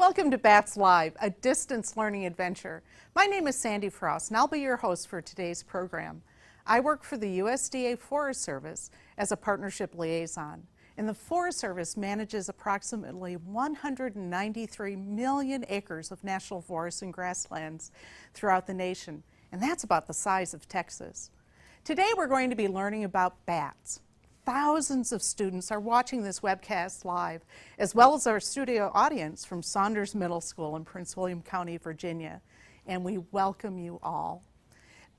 Welcome to BatsLive, a distance learning adventure. My name is Sandy Frost, and I'll be your host for today's program. I work for the USDA Forest Service as a partnership liaison, and the Forest Service manages approximately 193 million acres of national forests and grasslands throughout the nation, and that's about the size of Texas. Today we're going to be learning about bats. Thousands of students are watching this webcast live, as well as our studio audience from Saunders Middle School in Prince William County, Virginia, and we welcome you all.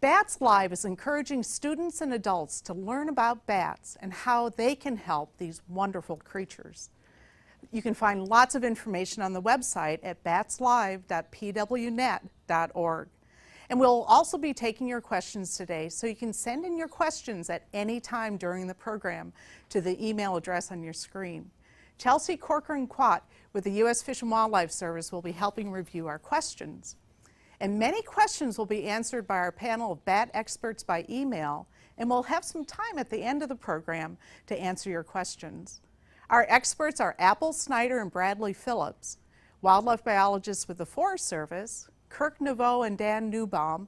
BatsLive is encouraging students and adults to learn about bats and how they can help these wonderful creatures. You can find lots of information on the website at batslive.pwnet.org. And we'll also be taking your questions today, so you can send in your questions at any time during the program to the email address on your screen. Chelsea Corcoran-Quat with the U.S. Fish and Wildlife Service will be helping review our questions. And many questions will be answered by our panel of bat experts by email, and we'll have some time at the end of the program to answer your questions. Our experts are Apple Snyder and Bradley Phillips, wildlife biologists with the Forest Service, Kirk Naveau and Dan Newbaum,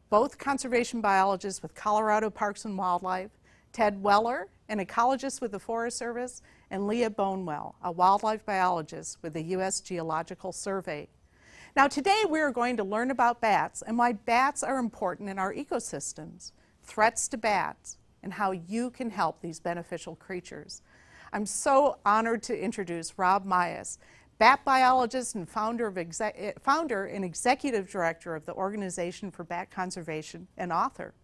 both conservation biologists with Colorado Parks and Wildlife, Ted Weller, an ecologist with the Forest Service, and Leah Bonewell, a wildlife biologist with the U.S. Geological Survey. Now today we are going to learn about bats and why bats are important in our ecosystems, threats to bats, and how you can help these beneficial creatures. I'm so honored to introduce Rob Myas, bat biologist and founder and executive director of the Organization for Bat Conservation and author.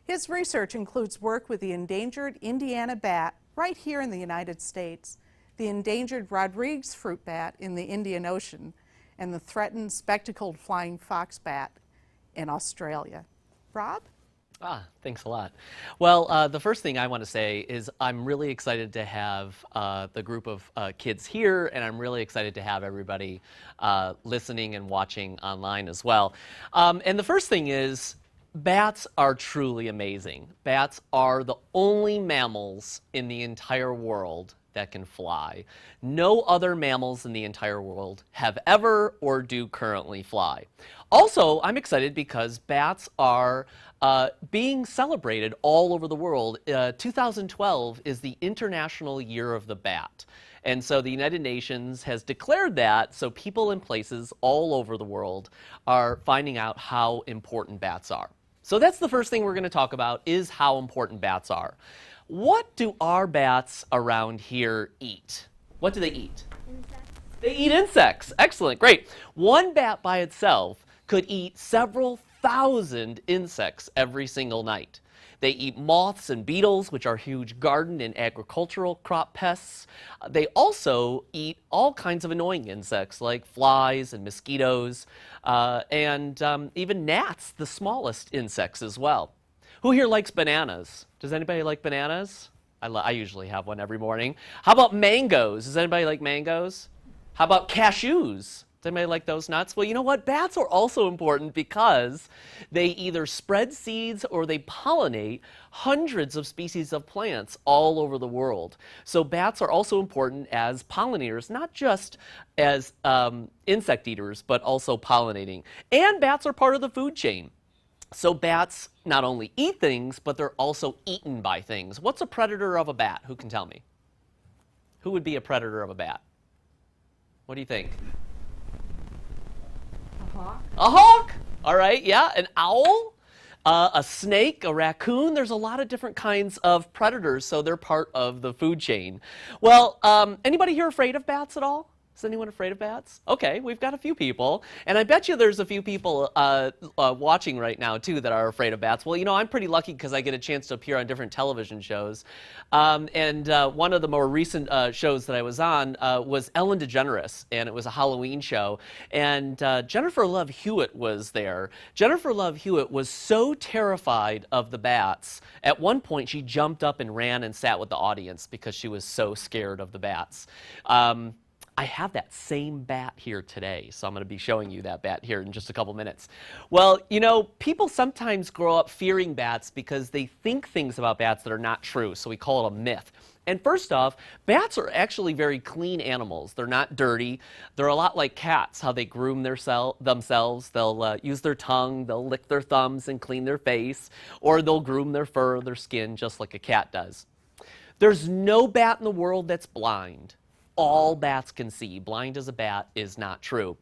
His research includes work with the endangered Indiana bat right here in the United States, the endangered Rodrigues fruit bat in the Indian Ocean, and the threatened spectacled flying fox bat in Australia. Rob? Thanks a lot. Well, the first thing I want to say is I'm really excited to have the group of kids here, and I'm really excited to have everybody listening and watching online as well. And the first thing is, bats are truly amazing. Bats are the only mammals in the entire world that can fly. No other mammals in the entire world have ever or do currently fly. Also, I'm excited because bats are being celebrated all over the world. 2012 is the International Year of the Bat. And so the United Nations has declared that, so people in places all over the world are finding out how important bats are. So that's the first thing we're going to talk about, is how important bats are. What do our bats around here eat? What do they eat? Insects. They eat insects. Excellent, great. One bat by itself could eat several thousand insects every single night. They eat moths and beetles, which are huge garden and agricultural crop pests. They also eat all kinds of annoying insects like flies and mosquitoes, and even gnats, the smallest insects as well. Who here likes bananas? Does anybody like bananas? I usually have one every morning. How about mangoes? Does anybody like mangoes? How about cashews? Does anybody like those nuts? Well, you know what? Bats are also important because they either spread seeds or they pollinate hundreds of species of plants all over the world. So bats are also important as pollinators, not just as insect eaters, but also pollinating. And bats are part of the food chain. So bats not only eat things, but they're also eaten by things. What's a predator of a bat? Who can tell me? Who would be a predator of a bat? What do you think? A hawk? A hawk! All right, yeah. An owl? A snake? A raccoon? There's a lot of different kinds of predators, so they're part of the food chain. Well, anybody here afraid of bats at all? Is anyone afraid of bats? Okay, we've got a few people. And I bet you there's a few people watching right now, too, that are afraid of bats. Well, you know, I'm pretty lucky because I get a chance to appear on different television shows. And one of the more recent shows that I was on was Ellen DeGeneres, and it was a Halloween show. And Jennifer Love Hewitt was there. Jennifer Love Hewitt was so terrified of the bats. At one point, she jumped up and ran and sat with the audience because she was so scared of the bats. I have that same bat here today, so I'm going to be showing you that bat here in just a couple minutes. Well, you know, people sometimes grow up fearing bats because they think things about bats that are not true, so we call it a myth. And first off, bats are actually very clean animals. They're not dirty. They're a lot like cats, how they groom themselves. They'll use their tongue, they'll lick their thumbs and clean their face, or they'll groom their fur, their skin, just like a cat does. There's no bat in the world that's blind. All bats can see. Blind as a bat is not true.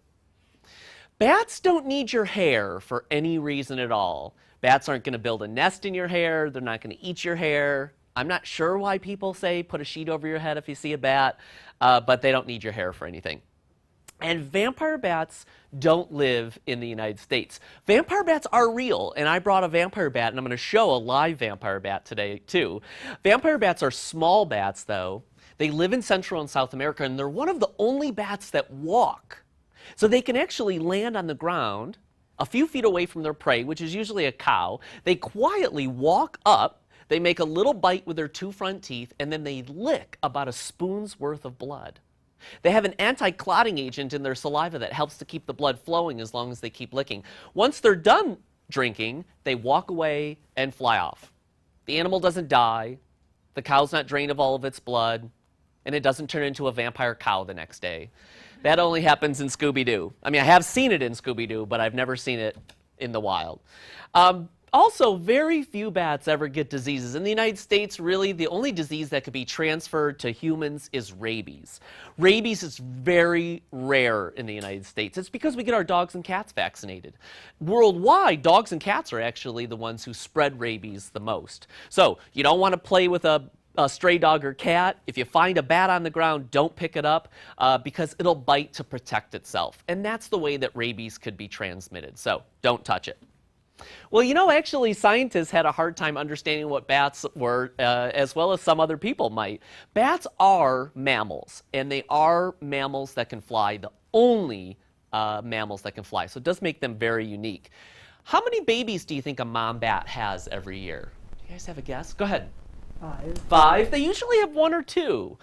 Bats don't need your hair for any reason at all. Bats aren't going to build a nest in your hair. They're not going to eat your hair. I'm not sure why people say put a sheet over your head if you see a bat, but they don't need your hair for anything. And vampire bats don't live in the United States. Vampire bats are real, and I brought a vampire bat, and I'm going to show a live vampire bat today, too. Vampire bats are small bats, though. They live in Central and South America, and they're one of the only bats that walk. So they can actually land on the ground a few feet away from their prey, which is usually a cow. They quietly walk up. They make a little bite with their two front teeth, and then they lick about a spoon's worth of blood. They have an anti-clotting agent in their saliva that helps to keep the blood flowing as long as they keep licking. Once they're done drinking, they walk away and fly off. The animal doesn't die, the cow's not drained of all of its blood, and it doesn't turn into a vampire cow the next day. That only happens in Scooby-Doo. I mean, I have seen it in Scooby-Doo, but I've never seen it in the wild. Also, very few bats ever get diseases. In the United States, really, the only disease that could be transferred to humans is rabies. Rabies is very rare in the United States. It's because we get our dogs and cats vaccinated. Worldwide, dogs and cats are actually the ones who spread rabies the most. So, you don't want to play with a stray dog or cat. If you find a bat on the ground, don't pick it up because it'll bite to protect itself. And that's the way that rabies could be transmitted. So, don't touch it. Well, you know, actually, scientists had a hard time understanding what bats were, as well as some other people might. Bats are mammals, and they are mammals that can fly, the only mammals that can fly. So it does make them very unique. How many babies do you think a mom bat has every year? Do you guys have a guess? Go ahead. 5. 5. They usually have 1 or 2.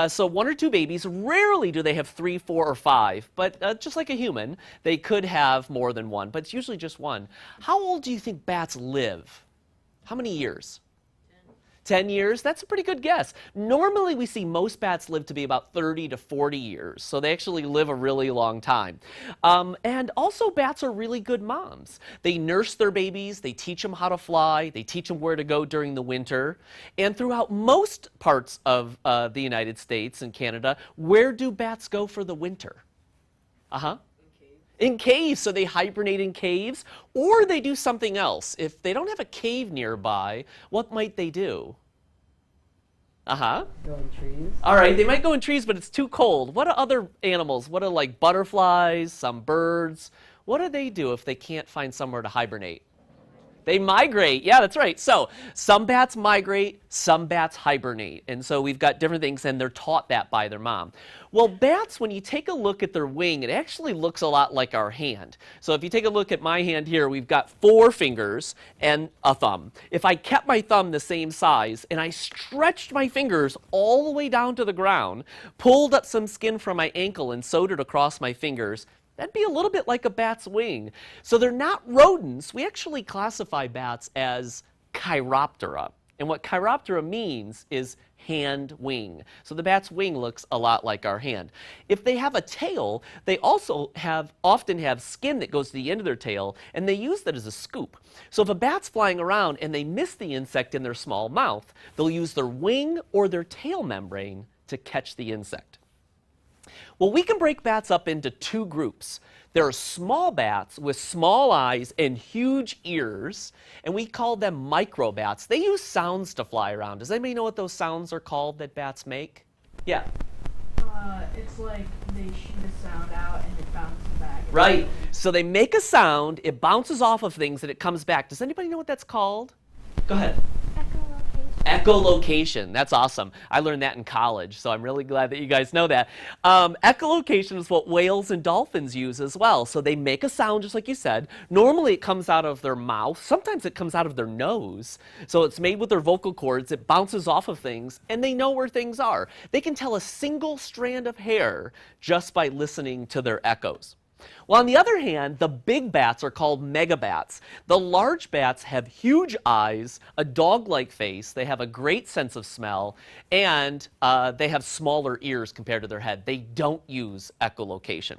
So 1 or 2 babies. Rarely do they have 3, 4, or 5. But just like a human, they could have more than 1. But it's usually just 1. How old do you think bats live? How many years? 10 years? That's a pretty good guess. Normally, we see most bats live to be about 30 to 40 years. So they actually live a really long time. And also, bats are really good moms. They nurse their babies. They teach them how to fly. They teach them where to go during the winter. And throughout most parts of the United States and Canada, where do bats go for the winter? In caves. So they hibernate in caves, or they do something else. If they don't have a cave nearby, what might they do? Go in trees. All right, they might go in trees, but it's too cold. What are other animals? What are like butterflies, some birds? What do they do if they can't find somewhere to hibernate? They migrate. Yeah, that's right. So some bats migrate, some bats hibernate. And so we've got different things, and they're taught that by their mom. Well, bats, when you take a look at their wing, it actually looks a lot like our hand. So if you take a look at my hand here, we've got 4 fingers and a thumb. If I kept my thumb the same size and I stretched my fingers all the way down to the ground, pulled up some skin from my ankle and sewed it across my fingers, that'd be a little bit like a bat's wing. So they're not rodents. We actually classify bats as Chiroptera. And what Chiroptera means is hand wing. So the bat's wing looks a lot like our hand. If they have a tail, they also often have skin that goes to the end of their tail, and they use that as a scoop. So if a bat's flying around and they miss the insect in their small mouth, they'll use their wing or their tail membrane to catch the insect. Well, we can break bats up into 2 groups. There are small bats with small eyes and huge ears, and we call them microbats. They use sounds to fly around. Does anybody know what those sounds are called that bats make? Yeah. It's like they shoot a sound out and it bounces back. Right. So they make a sound, it bounces off of things, and it comes back. Does anybody know what that's called? Go ahead. Echolocation. That's awesome. I learned that in college, so I'm really glad that you guys know that. Echolocation is what whales and dolphins use as well. So they make a sound, just like you said. Normally it comes out of their mouth. Sometimes it comes out of their nose. So it's made with their vocal cords. It bounces off of things, and they know where things are. They can tell a single strand of hair just by listening to their echoes. Well, on the other hand, the big bats are called megabats. The large bats have huge eyes, a dog-like face, they have a great sense of smell, and they have smaller ears compared to their head. They don't use echolocation.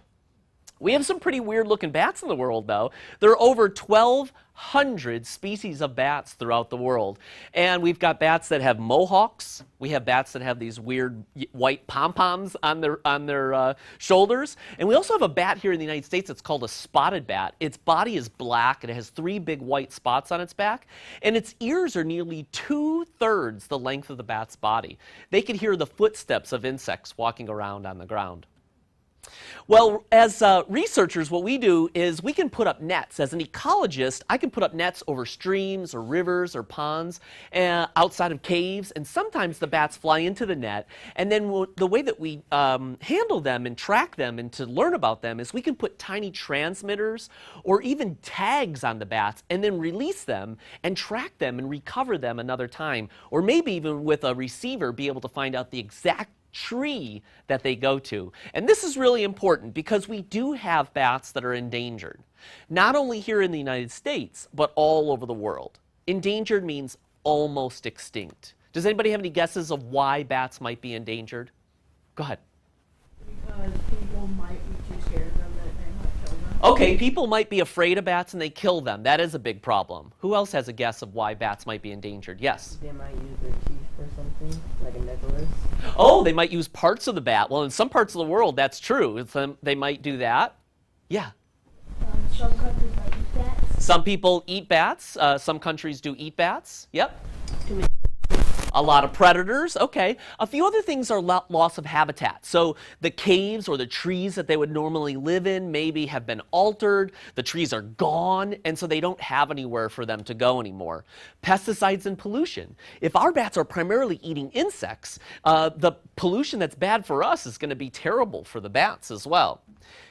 We have some pretty weird looking bats in the world, though. There are over 1,200 species of bats throughout the world. And we've got bats that have mohawks. We have bats that have these weird white pom-poms on their shoulders. And we also have a bat here in the United States that's called a spotted bat. Its body is black and it has 3 big white spots on its back. And its ears are nearly 2/3 the length of the bat's body. They can hear the footsteps of insects walking around on the ground. Well, as researchers, what we do is we can put up nets. As an ecologist, I can put up nets over streams or rivers or ponds outside of caves, and sometimes the bats fly into the net. And then the way that we handle them and track them and to learn about them is we can put tiny transmitters or even tags on the bats and then release them and track them and recover them another time. Or maybe even with a receiver be able to find out the exact tree that they go to. And this is really important because we do have bats that are endangered, not only here in the United States, but all over the world. Endangered means almost extinct. Does anybody have any guesses of why bats might be endangered? Go ahead. Because people might be too scared of them that they might kill them. Okay, people might be afraid of bats and they kill them. That is a big problem. Who else has a guess of why bats might be endangered? Yes? They might use their teeth for something, like a necklace. Oh, they might use parts of the bat. Well, in some parts of the world, that's true. They might do that. Yeah. Some countries might eat bats. Some people eat bats. Some countries do eat bats. Yep. A lot of predators. Okay. A few other things are loss of habitat. So the caves or the trees that they would normally live in maybe have been altered. The trees are gone, and so they don't have anywhere for them to go anymore. Pesticides and pollution. If our bats are primarily eating insects, the pollution that's bad for us is going to be terrible for the bats as well.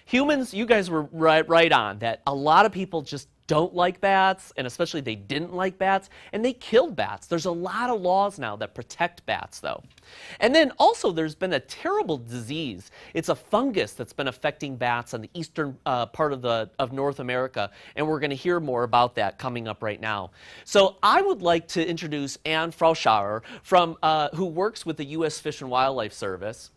Humans, you guys were right on that a lot of people just don't like bats, and especially they didn't like bats, and they killed bats. There's a lot of laws now that protect bats, though. And then also there's been a terrible disease. It's a fungus that's been affecting bats on the eastern part of North America, and we're going to hear more about that coming up right now. So I would like to introduce Anne Frauschauer, who works with the U.S. Fish and Wildlife Service.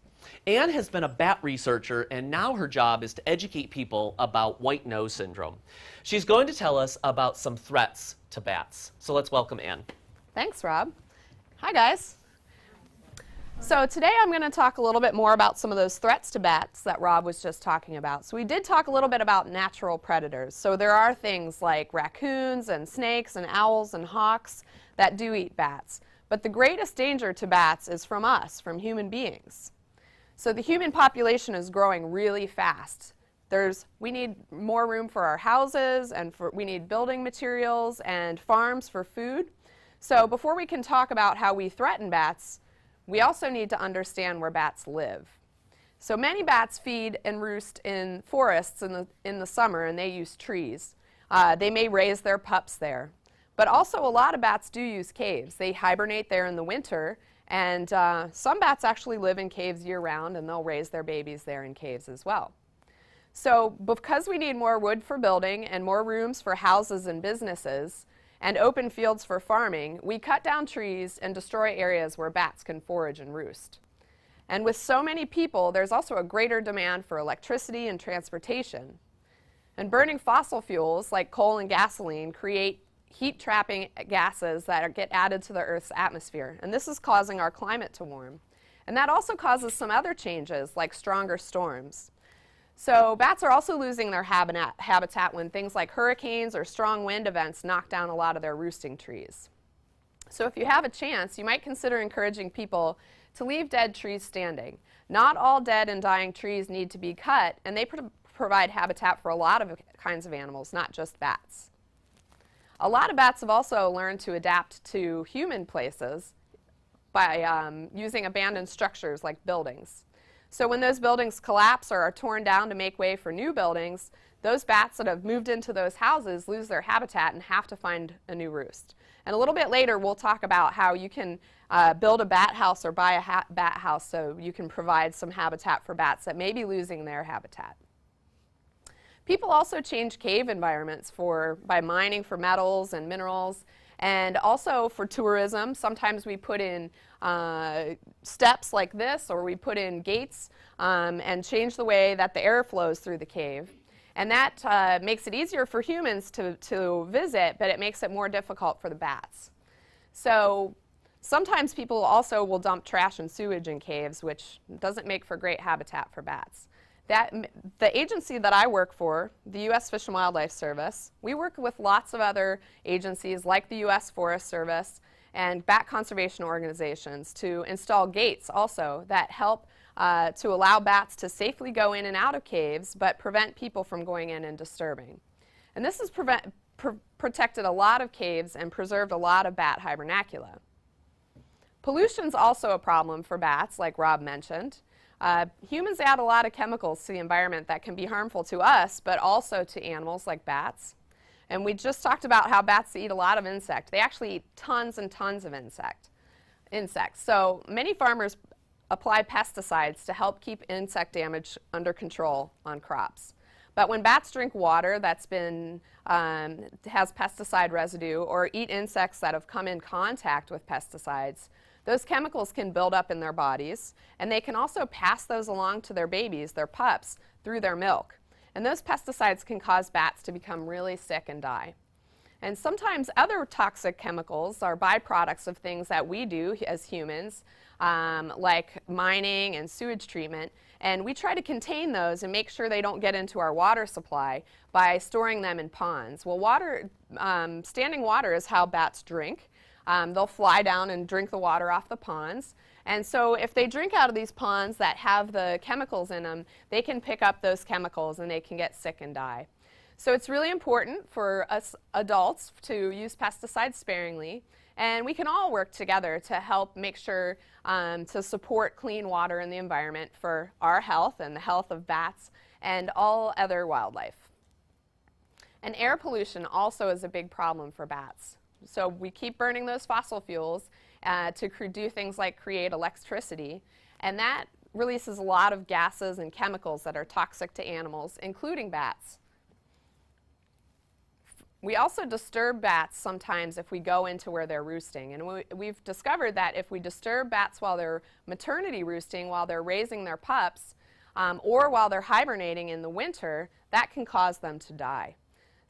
Anne has been a bat researcher, and now her job is to educate people about white nose syndrome. She's going to tell us about some threats to bats. So let's welcome Anne. Thanks, Rob. Hi, guys. So today I'm going to talk a little bit more about some of those threats to bats that Rob was just talking about. So we did talk a little bit about natural predators. So there are things like raccoons and snakes and owls and hawks that do eat bats. But the greatest danger to bats is from us, from human beings. So the human population is growing really fast. We need more room for our houses, and we need building materials and farms for food. So before we can talk about how we threaten bats, we also need to understand where bats live. So many bats feed and roost in forests in the summer, and they use trees. They may raise their pups there. But also a lot of bats do use caves. They hibernate there in the winter, and some bats actually live in caves year-round, and they'll raise their babies there in caves as well. So because we need more wood for building and more rooms for houses and businesses and open fields for farming, we cut down trees and destroy areas where bats can forage and roost. And with so many people, there's also a greater demand for electricity and transportation. And burning fossil fuels like coal and gasoline create heat-trapping gases that get added to the Earth's atmosphere. And this is causing our climate to warm. And that also causes some other changes like stronger storms. So bats are also losing their habitat when things like hurricanes or strong wind events knock down a lot of their roosting trees. So if you have a chance, you might consider encouraging people to leave dead trees standing. Not all dead and dying trees need to be cut, and they provide habitat for a lot of kinds of animals, not just bats. A lot of bats have also learned to adapt to human places by using abandoned structures like buildings. So when those buildings collapse or are torn down to make way for new buildings, those bats that have moved into those houses lose their habitat and have to find a new roost. And a little bit later, we'll talk about how you can build a bat house or buy a bat house so you can provide some habitat for bats that may be losing their habitat. People also change cave environments by mining for metals and minerals, and also for tourism. Sometimes we put in steps like this, or we put in gates and change the way that the air flows through the cave. And that makes it easier for humans to visit, but it makes it more difficult for the bats. So sometimes people also will dump trash and sewage in caves, which doesn't make for great habitat for bats. The agency that I work for, the U.S. Fish and Wildlife Service, we work with lots of other agencies like the U.S. Forest Service and bat conservation organizations to install gates also that help to allow bats to safely go in and out of caves but prevent people from going in and disturbing. And this has protected a lot of caves and preserved a lot of bat hibernacula. Pollution's also a problem for bats, like Rob mentioned. Humans add a lot of chemicals to the environment that can be harmful to us, but also to animals like bats. And we just talked about how bats eat a lot of insects. They actually eat tons and tons of insects. So many farmers apply pesticides to help keep insect damage under control on crops. But when bats drink water that's has pesticide residue, or eat insects that have come in contact with pesticides, those chemicals can build up in their bodies, and they can also pass those along to their babies, their pups, through their milk. And those pesticides can cause bats to become really sick and die. And sometimes other toxic chemicals are byproducts of things that we do as humans, like mining and sewage treatment, and we try to contain those and make sure they don't get into our water supply by storing them in ponds. Well, standing water is how bats drink. They'll fly down and drink the water off the ponds. And so if they drink out of these ponds that have the chemicals in them, they can pick up those chemicals and they can get sick and die. So it's really important for us adults to use pesticides sparingly, and we can all work together to help make sure to support clean water in the environment for our health and the health of bats and all other wildlife. And air pollution also is a big problem for bats. So we keep burning those fossil fuels to do things like create electricity, and that releases a lot of gases and chemicals that are toxic to animals, including bats. We also disturb bats sometimes if we go into where they're roosting, and we've discovered that if we disturb bats while they're maternity roosting, while they're raising their pups, or while they're hibernating in the winter, that can cause them to die.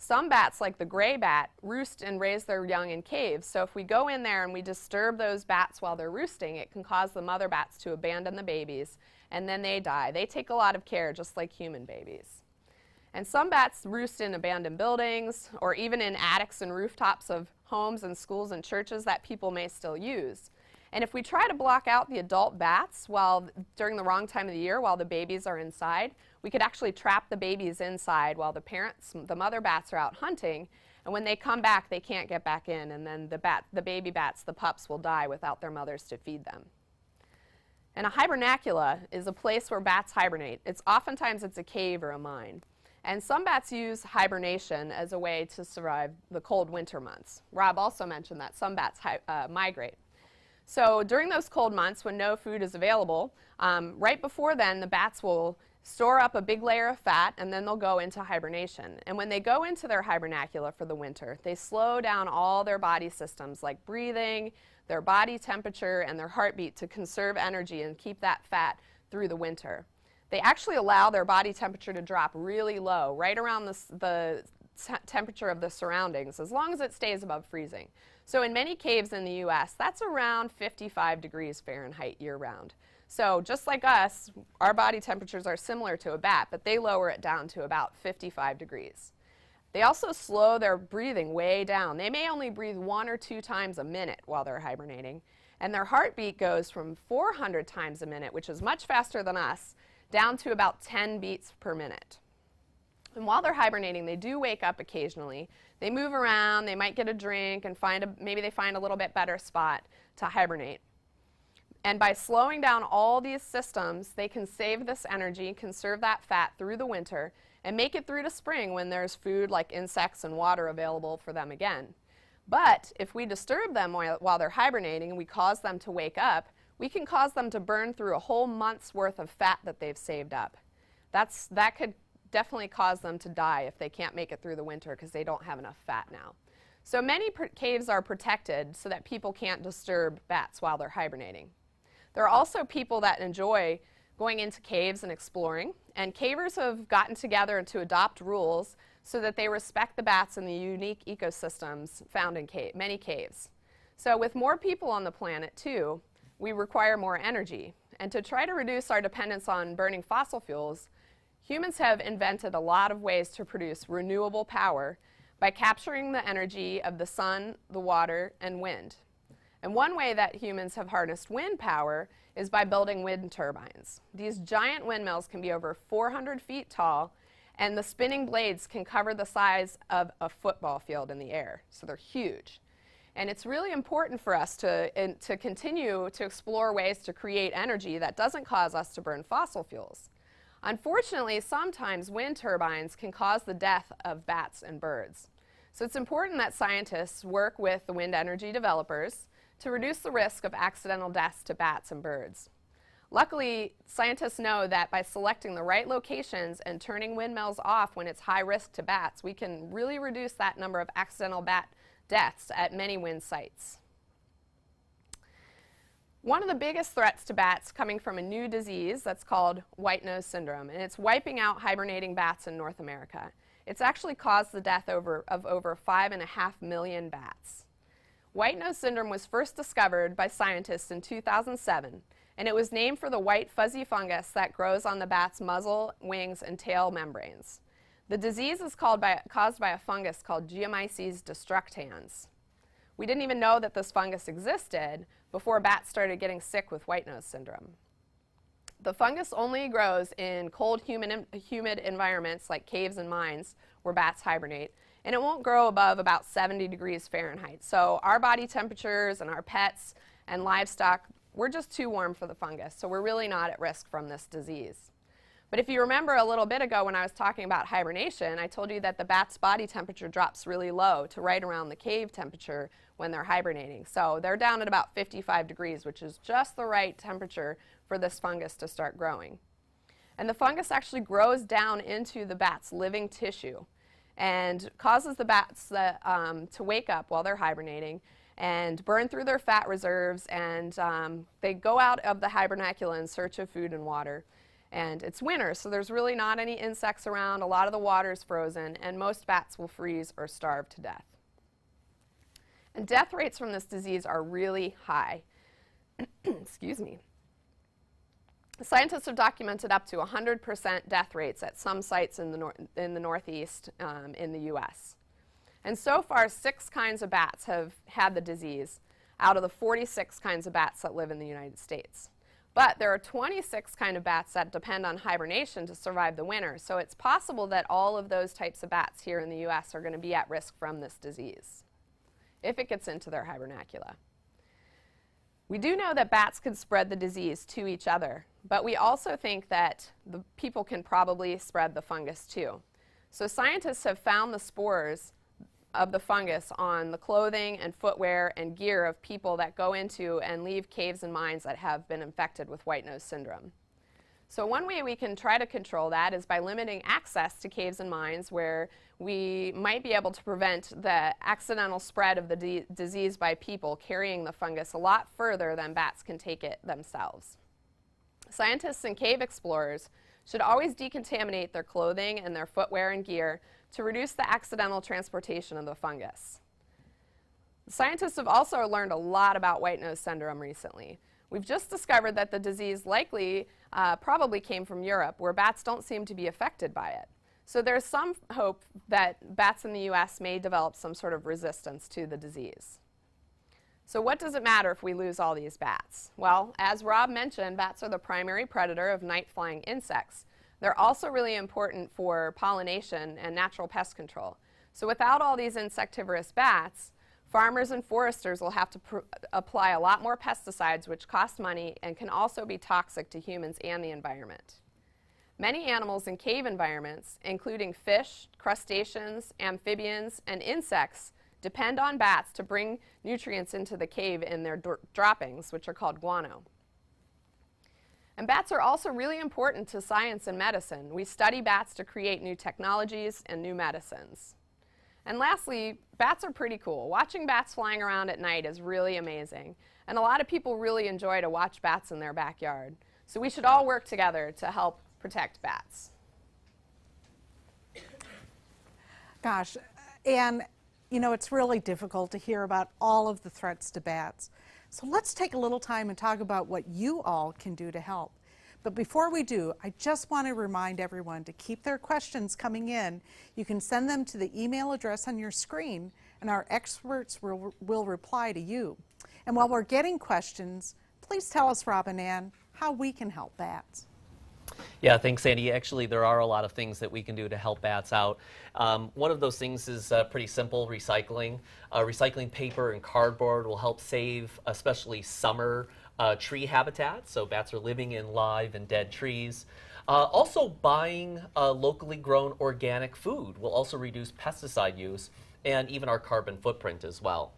Some bats, like the gray bat, roost and raise their young in caves, so if we go in there and we disturb those bats while they're roosting, it can cause the mother bats to abandon the babies, and then they die. They take a lot of care, just like human babies. And some bats roost in abandoned buildings, or even in attics and rooftops of homes and schools and churches that people may still use. And if we try to block out the adult bats during the wrong time of the year while the babies are inside, we could actually trap the babies inside while the mother bats are out hunting, and when they come back they can't get back in, and then the baby bats, the pups, will die without their mothers to feed them. And a hibernacula is a place where bats hibernate. Oftentimes it's a cave or a mine. And some bats use hibernation as a way to survive the cold winter months. Rob also mentioned that some bats migrate. So during those cold months when no food is available, right before then the bats will store up a big layer of fat, and then they'll go into hibernation. And when they go into their hibernacula for the winter, they slow down all their body systems like breathing, their body temperature, and their heartbeat to conserve energy and keep that fat through the winter. They actually allow their body temperature to drop really low, right around the temperature of the surroundings, as long as it stays above freezing. So in many caves in the US, that's around 55 degrees Fahrenheit year-round. So just like us, our body temperatures are similar to a bat, but they lower it down to about 55 degrees. They also slow their breathing way down. They may only breathe 1 or 2 times a minute while they're hibernating, and their heartbeat goes from 400 times a minute, which is much faster than us, down to about 10 beats per minute. And while they're hibernating, they do wake up occasionally. They move around, they might get a drink, and maybe they find a little bit better spot to hibernate. And by slowing down all these systems, they can save this energy, conserve that fat through the winter, and make it through to spring when there's food like insects and water available for them again. But if we disturb them while they're hibernating and we cause them to wake up, we can cause them to burn through a whole month's worth of fat that they've saved up. That could definitely cause them to die if they can't make it through the winter because they don't have enough fat now. So many caves are protected so that people can't disturb bats while they're hibernating. There are also people that enjoy going into caves and exploring, and cavers have gotten together to adopt rules so that they respect the bats and the unique ecosystems found in many caves. So with more people on the planet too, we require more energy. And to try to reduce our dependence on burning fossil fuels, humans have invented a lot of ways to produce renewable power by capturing the energy of the sun, the water, and wind. And one way that humans have harnessed wind power is by building wind turbines. These giant windmills can be over 400 feet tall, and the spinning blades can cover the size of a football field in the air. So they're huge. And it's really important for us to continue to explore ways to create energy that doesn't cause us to burn fossil fuels. Unfortunately, sometimes wind turbines can cause the death of bats and birds. So it's important that scientists work with the wind energy developers to reduce the risk of accidental deaths to bats and birds. Luckily, scientists know that by selecting the right locations and turning windmills off when it's high risk to bats, we can really reduce that number of accidental bat deaths at many wind sites. One of the biggest threats to bats coming from a new disease that's called white nose syndrome, and it's wiping out hibernating bats in North America. It's actually caused the death of over 5.5 million bats. White nose syndrome was first discovered by scientists in 2007, and it was named for the white fuzzy fungus that grows on the bat's muzzle, wings, and tail membranes. The disease is caused by a fungus called Geomyces destructans. We didn't even know that this fungus existed before bats started getting sick with white nose syndrome. The fungus only grows in cold, humid environments like caves and mines where bats hibernate, and it won't grow above about 70 degrees Fahrenheit. So our body temperatures and our pets and livestock, we're just too warm for the fungus, so we're really not at risk from this disease. But if you remember a little bit ago when I was talking about hibernation, I told you that the bat's body temperature drops really low to right around the cave temperature when they're hibernating. So they're down at about 55 degrees, which is just the right temperature for this fungus to start growing. And the fungus actually grows down into the bat's living tissue and causes the bats to wake up while they're hibernating and burn through their fat reserves, and they go out of the hibernacula in search of food and water. And it's winter, so there's really not any insects around. A lot of the water is frozen, and most bats will freeze or starve to death. And death rates from this disease are really high. Excuse me. Scientists have documented up to 100% death rates at some sites in the Northeast in the U.S. And so far, 6 kinds of bats have had the disease out of the 46 kinds of bats that live in the United States. But there are 26 kinds of bats that depend on hibernation to survive the winter, so it's possible that all of those types of bats here in the U.S. are going to be at risk from this disease if it gets into their hibernacula. We do know that bats can spread the disease to each other, but we also think that the people can probably spread the fungus too. So scientists have found the spores of the fungus on the clothing and footwear and gear of people that go into and leave caves and mines that have been infected with white nose syndrome. So one way we can try to control that is by limiting access to caves and mines where we might be able to prevent the accidental spread of the disease by people carrying the fungus a lot further than bats can take it themselves. Scientists and cave explorers should always decontaminate their clothing and their footwear and gear to reduce the accidental transportation of the fungus. Scientists have also learned a lot about white nose syndrome recently. We've just discovered that the disease likely probably came from Europe, where bats don't seem to be affected by it. So there's some hope that bats in the U.S. may develop some sort of resistance to the disease. So what does it matter if we lose all these bats? Well, as Rob mentioned, bats are the primary predator of night-flying insects. They're also really important for pollination and natural pest control. So without all these insectivorous bats, farmers and foresters will have to apply a lot more pesticides, which cost money and can also be toxic to humans and the environment. Many animals in cave environments, including fish, crustaceans, amphibians, and insects, depend on bats to bring nutrients into the cave in their droppings, which are called guano. And bats are also really important to science and medicine. We study bats to create new technologies and new medicines. And lastly, bats are pretty cool. Watching bats flying around at night is really amazing. And a lot of people really enjoy to watch bats in their backyard. So we should all work together to help protect bats. Gosh, and you know, it's really difficult to hear about all of the threats to bats. So let's take a little time and talk about what you all can do to help. But before we do, I just want to remind everyone to keep their questions coming in. You can send them to the email address on your screen, and our experts will reply to you. And while we're getting questions, please tell us, Rob and Ann, how we can help bats. Yeah, thanks, Sandy. Actually, there are a lot of things that we can do to help bats out. One of those things is pretty simple, recycling. Recycling paper and cardboard will help save especially summer tree habitats, so bats are living in live and dead trees. Also, buying locally grown organic food will also reduce pesticide use and even our carbon footprint as well.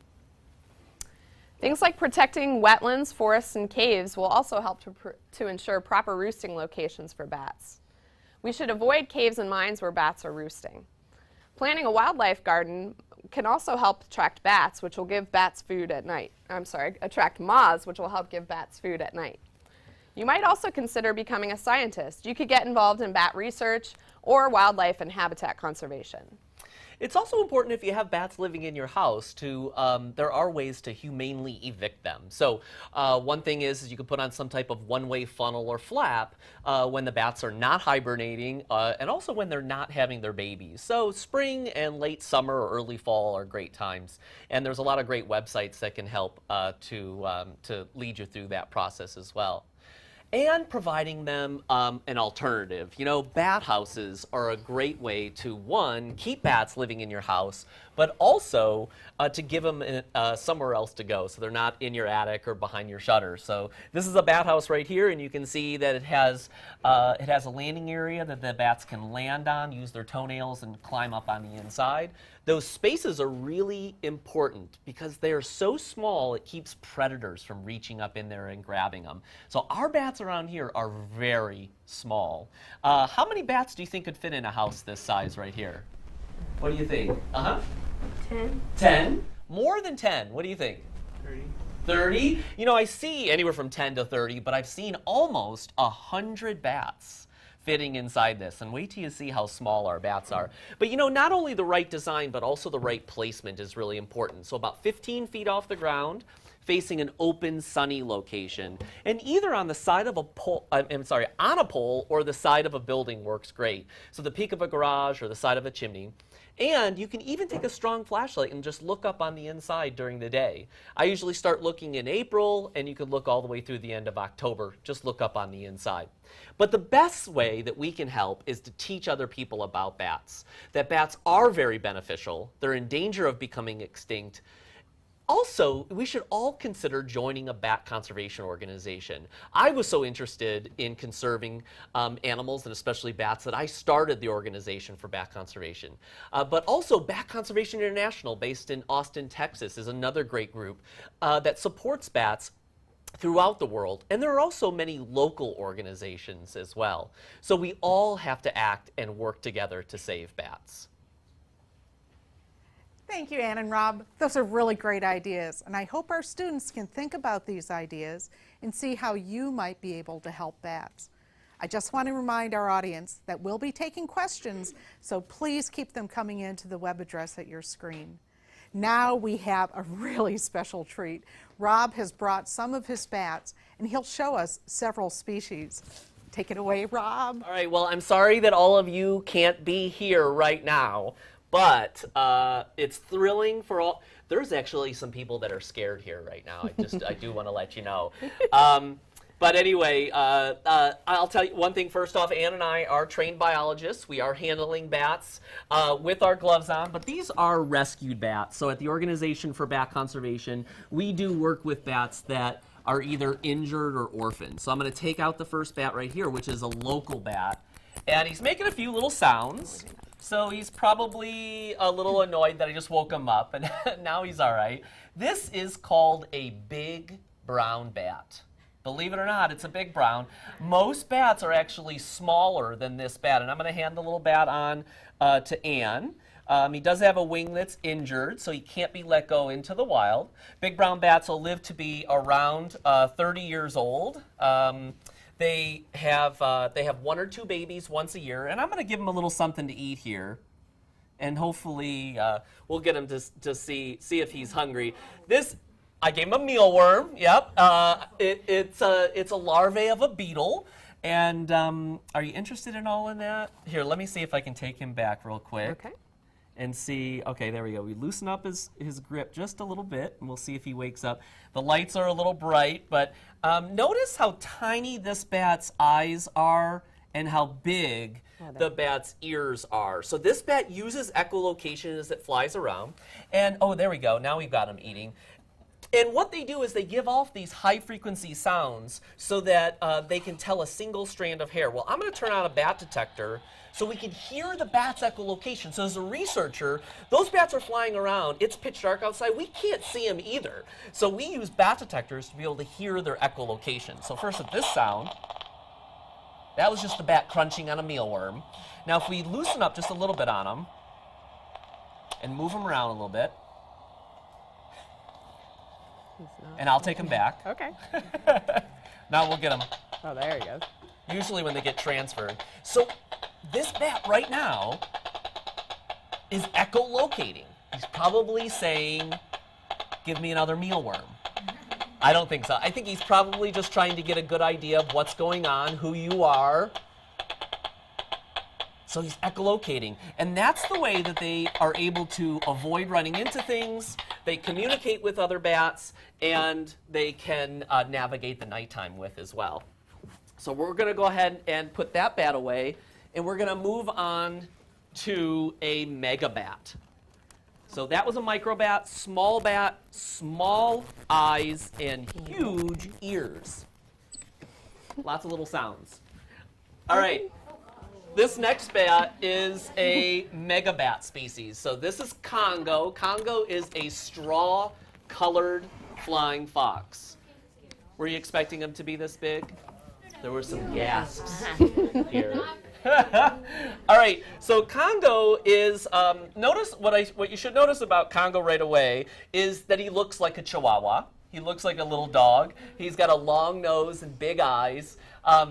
Things like protecting wetlands, forests, and caves will also help to ensure proper roosting locations for bats. We should avoid caves and mines where bats are roosting. Planting a wildlife garden can also help attract bats, which will give bats food at night. Attract moths, which will help give bats food at night. You might also consider becoming a scientist. You could get involved in bat research or wildlife and habitat conservation. It's also important if you have bats living in your house to, there are ways to humanely evict them. So one thing is you can put on some type of one-way funnel or flap when the bats are not hibernating and also when they're not having their babies. So spring and late summer or early fall are great times. And there's a lot of great websites that can help to lead you through that process as well. And providing them an alternative. You know, bat houses are a great way to, one, keep bats living in your house, but also to give them somewhere else to go so they're not in your attic or behind your shutters. So this is a bat house right here, and you can see that it has a landing area that the bats can land on, use their toenails, and climb up on the inside. Those spaces are really important because they are so small it keeps predators from reaching up in there and grabbing them. So our bats around here are very small. How many bats do you think could fit in a house this size right here? What do you think? 10. 10? More than 10. What do you think? 30. 30? You know, I see anywhere from 10 to 30, but I've seen almost 100 bats fitting inside this. And wait till you see how small our bats are. But you know, not only the right design, but also the right placement is really important. So about 15 feet off the ground, facing an open, sunny location. And either on the side of a pole, on a pole or the side of a building works great. So the peak of a garage or the side of a chimney. And you can even take a strong flashlight and just look up on the inside during the day. I usually start looking in April, and you can look all the way through the end of October. Just look up on the inside. But the best way that we can help is to teach other people about bats. That bats are very beneficial. They're in danger of becoming extinct. Also, we should all consider joining a bat conservation organization. I was so interested in conserving animals, and especially bats, that I started the organization for bat conservation. But also, Bat Conservation International, based in Austin, Texas, is another great group that supports bats throughout the world. And there are also many local organizations as well. So we all have to act and work together to save bats. Thank you, Ann and Rob. Those are really great ideas, and I hope our students can think about these ideas and see how you might be able to help bats. I just want to remind our audience that we'll be taking questions, so please keep them coming into the web address at your screen. Now we have a really special treat. Rob has brought some of his bats, and he'll show us several species. Take it away, Rob. All right, well, I'm sorry that all of you can't be here right now. But it's thrilling for all. There's actually some people that are scared here right now. I do want to let you know. But anyway, I'll tell you one thing first off. Ann and I are trained biologists. We are handling bats with our gloves on, but these are rescued bats. So at the Organization for Bat Conservation, we do work with bats that are either injured or orphaned. So I'm going to take out the first bat right here, which is a local bat. And he's making a few little sounds. So he's probably a little annoyed that I just woke him up, and now he's all right. This is called a big brown bat. Believe it or not, it's a big brown. Most bats are actually smaller than this bat, and I'm going to hand the little bat on to Ann. He does have a wing that's injured, so he can't be let go into the wild. Big brown bats will live to be around 30 years old. They have 1 or 2 babies once a year, and I'm going to give him a little something to eat here, and hopefully we'll get him to see if he's hungry. I gave him a mealworm. Yep, it's a larvae of a beetle. And are you interested in all in that? Here, let me see if I can take him back real quick. Okay. And see, okay, there we go. We loosen up his grip just a little bit, and we'll see if he wakes up. The lights are a little bright, but notice how tiny this bat's eyes are and how big the bat's ears are. So this bat uses echolocation as it flies around. And, oh, there we go. Now we've got him eating. And what they do is they give off these high-frequency sounds so that they can tell a single strand of hair. Well, I'm going to turn on a bat detector so we can hear the bat's echolocation. So as a researcher, those bats are flying around. It's pitch dark outside. We can't see them either. So we use bat detectors to be able to hear their echolocation. So first with this sound, that was just the bat crunching on a mealworm. Now if we loosen up just a little bit on him and move him around a little bit, and I'll take him back. Okay. Now we'll get him. Oh, there he goes. Usually when they get transferred. So this bat right now is echolocating. He's probably saying, give me another mealworm. I don't think so. I think he's probably just trying to get a good idea of what's going on, who you are. So he's echolocating. And that's the way that they are able to avoid running into things. They communicate with other bats, and they can navigate the nighttime with as well. So we're going to go ahead and put that bat away, and we're going to move on to a megabat. So that was a microbat, small eyes, and huge ears. Lots of little sounds. All right. This next bat is a megabat species. So this is Congo. Congo is a straw-colored flying fox. Were you expecting him to be this big? There were some gasps here. All right, so Congo is, notice what you should notice about Congo right away is that he looks like a Chihuahua. He looks like a little dog. He's got a long nose and big eyes.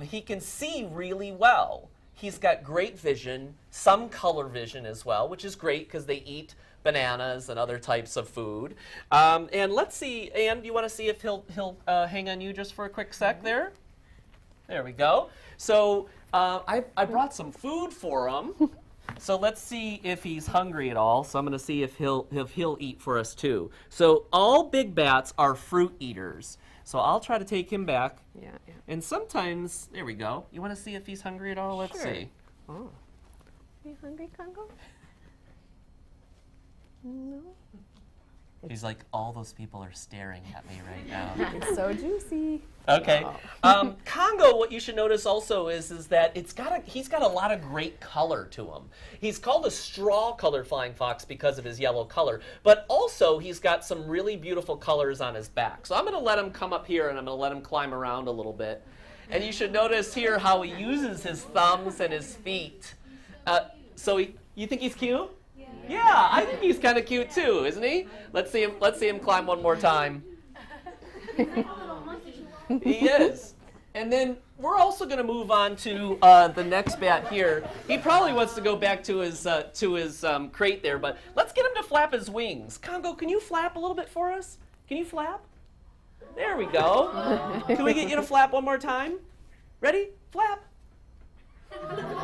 He can see really well. He's got great vision, some color vision as well, which is great because they eat bananas and other types of food. And let's see, Ann, do you want to see if he'll hang on you just for a quick sec there? There we go. So I brought some food for him. So let's see if he's hungry at all. So I'm going to see if he'll eat for us too. So all big bats are fruit eaters. So I'll try to take him back. Yeah. And sometimes, there we go. You want to see if he's hungry at all? Let's see. Oh. Are you hungry, Congo? No. He's like, all those people are staring at me right now. It's so juicy. Okay. Oh. Congo, what you should notice also is that he's got a lot of great color to him. He's called a straw-colored flying fox because of his yellow color, but also he's got some really beautiful colors on his back. So I'm going to let him come up here and I'm going to let him climb around a little bit. And you should notice here how he uses his thumbs and his feet. You think he's cute? Yeah, I think he's kind of cute too, isn't he? Let's see him climb one more time. He is. And then we're also going to move on to the next bat here. He probably wants to go back to his crate there, but let's get him to flap his wings. Congo, can you flap a little bit for us? Can you flap? There we go. Can we get you to flap one more time? Ready? Flap.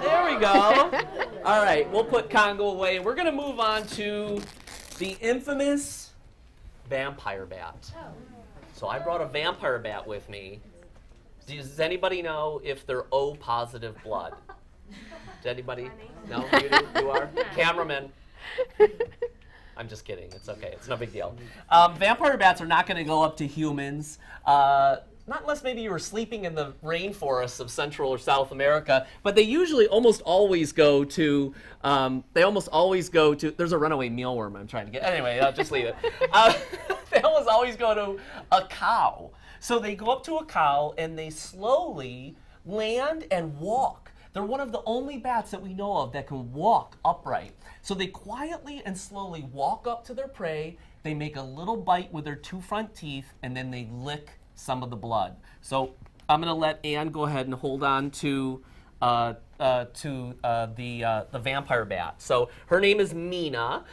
There we go. All right, we'll put Congo away. We're going to move on to the infamous vampire bat. So I brought a vampire bat with me. Does anybody know if they're O positive blood? Does anybody? No? You do? You are? Cameraman. I'm just kidding. It's okay. It's no big deal. Vampire bats are not going to go up to humans. Not unless maybe you were sleeping in the rainforests of Central or South America, but they usually almost always go to, there's a runaway mealworm I'm trying to get. Anyway, I'll just leave it. They almost always go to a cow. So they go up to a cow and they slowly land and walk. They're one of the only bats that we know of that can walk upright. So they quietly and slowly walk up to their prey. They make a little bite with their 2 front teeth, and then they lick some of the blood. So I'm going to let Anne go ahead and hold on to the vampire bat. So her name is Mina.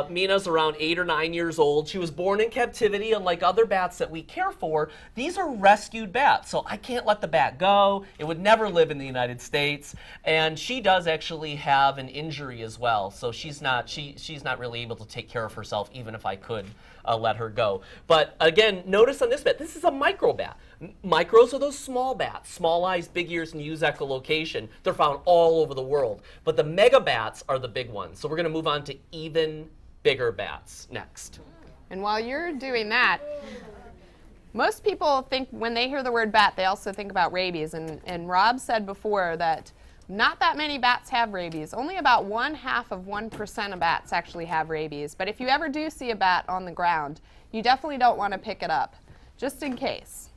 Mina's around 8 or 9 years old. She was born in captivity. Unlike other bats that we care for, these are rescued bats. So I can't let the bat go. It would never live in the United States. And she does actually have an injury as well. So she's not really able to take care of herself, even if I could let her go. But again, notice on this bat, this is a micro bat. Micros are those small bats, small eyes, big ears, and use echolocation. They're found all over the world. But the mega bats are the big ones. So we're going to move on to even bigger bats next. And while you're doing that, most people think when they hear the word bat, they also think about rabies. And Rob said before that not that many bats have rabies. Only about 0.5% of bats actually have rabies. But if you ever do see a bat on the ground, you definitely don't want to pick it up, just in case.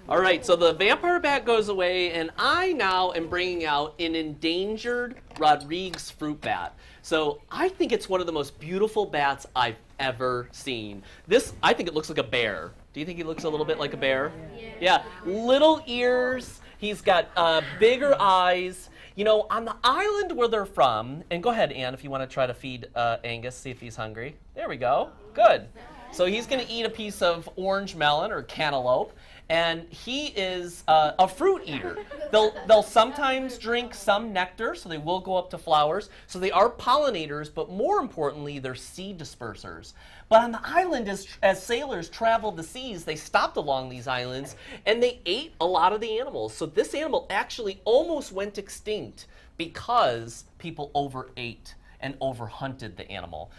All right, so the vampire bat goes away, and I now am bringing out an endangered Rodrigues fruit bat. So I think it's one of the most beautiful bats I've ever seen. I think it looks like a bear. Do you think he looks a little bit like a bear? Yeah. Little ears. He's got bigger eyes. You know, on the island where they're from, and go ahead, Anne, if you want to try to feed Angus, see if he's hungry. There we go. Good. So he's going to eat a piece of orange melon or cantaloupe. And he is a fruit eater. They'll sometimes drink some nectar, so they will go up to flowers. So they are pollinators, but more importantly, they're seed dispersers. But on the island, as sailors traveled the seas, they stopped along these islands, and they ate a lot of the animals. So this animal actually almost went extinct because people overate and overhunted the animal.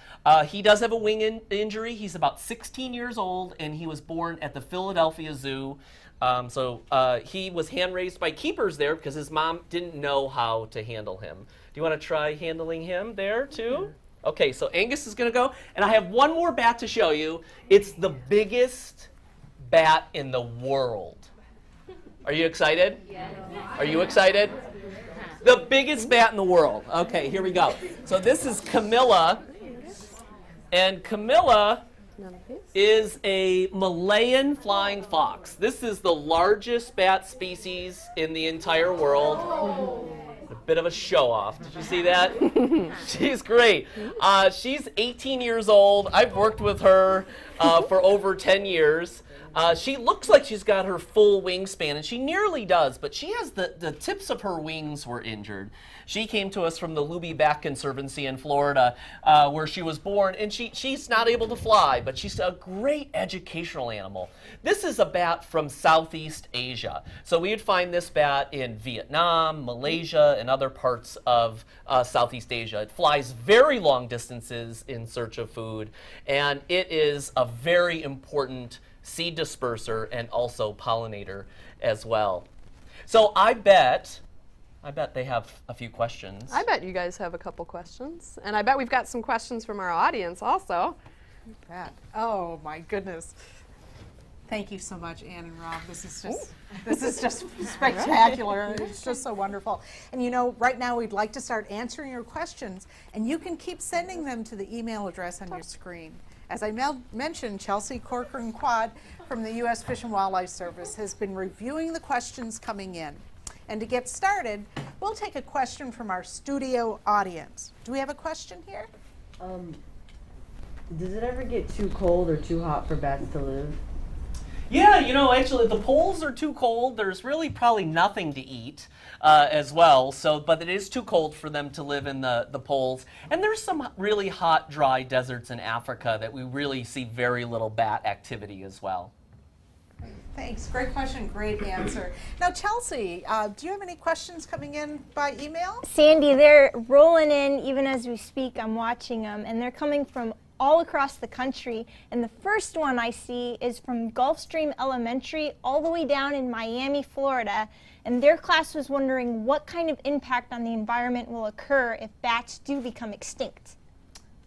He does have a wing injury. He's about 16 years old, and he was born at the Philadelphia Zoo. He was hand-raised by keepers there because his mom didn't know how to handle him. Do you want to try handling him there, too? Okay, so Angus is going to go. And I have one more bat to show you. It's the biggest bat in the world. Are you excited? Yes. Are you excited? The biggest bat in the world. Okay, here we go. So this is Camilla. And Camilla is a Malayan flying fox. This is the largest bat species in the entire world. A bit of a show-off. Did you see that? She's great. She's 18 years old. I've worked with her for over 10 years. She looks like she's got her full wingspan, and she nearly does, but she has the tips of her wings were injured. She came to us from the Luby Bat Conservancy in Florida, where she was born, and she's not able to fly, but she's a great educational animal. This is a bat from Southeast Asia. So we would find this bat in Vietnam, Malaysia, and other parts of Southeast Asia. It flies very long distances in search of food, and it is a very important seed disperser and also pollinator as well. So I bet they have a few questions. I bet you guys have a couple questions. And I bet we've got some questions from our audience also. Oh my goodness. Thank you so much, Anne and Rob. This is just spectacular. It's just so wonderful. And you know, right now we'd like to start answering your questions, and you can keep sending them to the email address on your screen. As I mentioned, Chelsea Corcoran-Quad from the U.S. Fish and Wildlife Service has been reviewing the questions coming in. And to get started, we'll take a question from our studio audience. Do we have a question here? Does it ever get too cold or too hot for bats to live? Yeah, you know, actually, the poles are too cold. There's really probably nothing to eat as well. But it is too cold for them to live in the poles. And there's some really hot, dry deserts in Africa that we really see very little bat activity as well. Thanks. Great question. Great answer. Now, Chelsea, do you have any questions coming in by email? Sandy, they're rolling in even as we speak. I'm watching them, and they're coming from all across the country. And the first one I see is from Gulfstream Elementary all the way down in Miami, Florida. And their class was wondering what kind of impact on the environment will occur if bats do become extinct.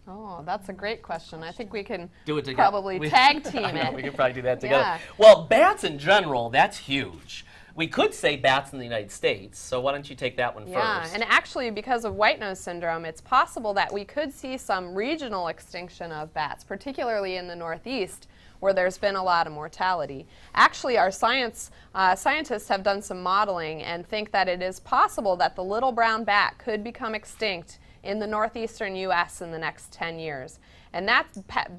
Oh, that's a great question. I think we can Do it together. probably tag team I know, it. we can probably do that together. Yeah. Well, bats in general, that's huge. We could say bats in the United States, so why don't you take that one Yeah, first? and actually because of white nose syndrome, it's possible that we could see some regional extinction of bats, particularly in the Northeast, where there's been a lot of mortality. Actually, our scientists have done some modeling and think that it is possible that the little brown bat could become extinct in the northeastern U.S. in the next 10 years. And that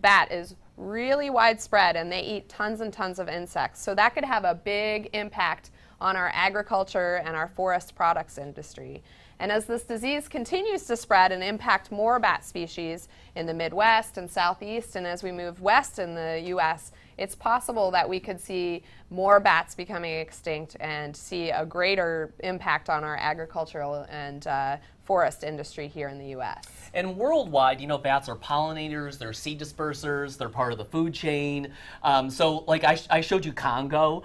bat is really widespread, and they eat tons and tons of insects. So that could have a big impact on our agriculture and our forest products industry. And as this disease continues to spread and impact more bat species in the Midwest and Southeast, and as we move west in the U.S., it's possible that we could see more bats becoming extinct and see a greater impact on our agricultural and forest industry here in the U.S. And worldwide, you know, bats are pollinators, they're seed dispersers, they're part of the food chain. So like I showed you Congo,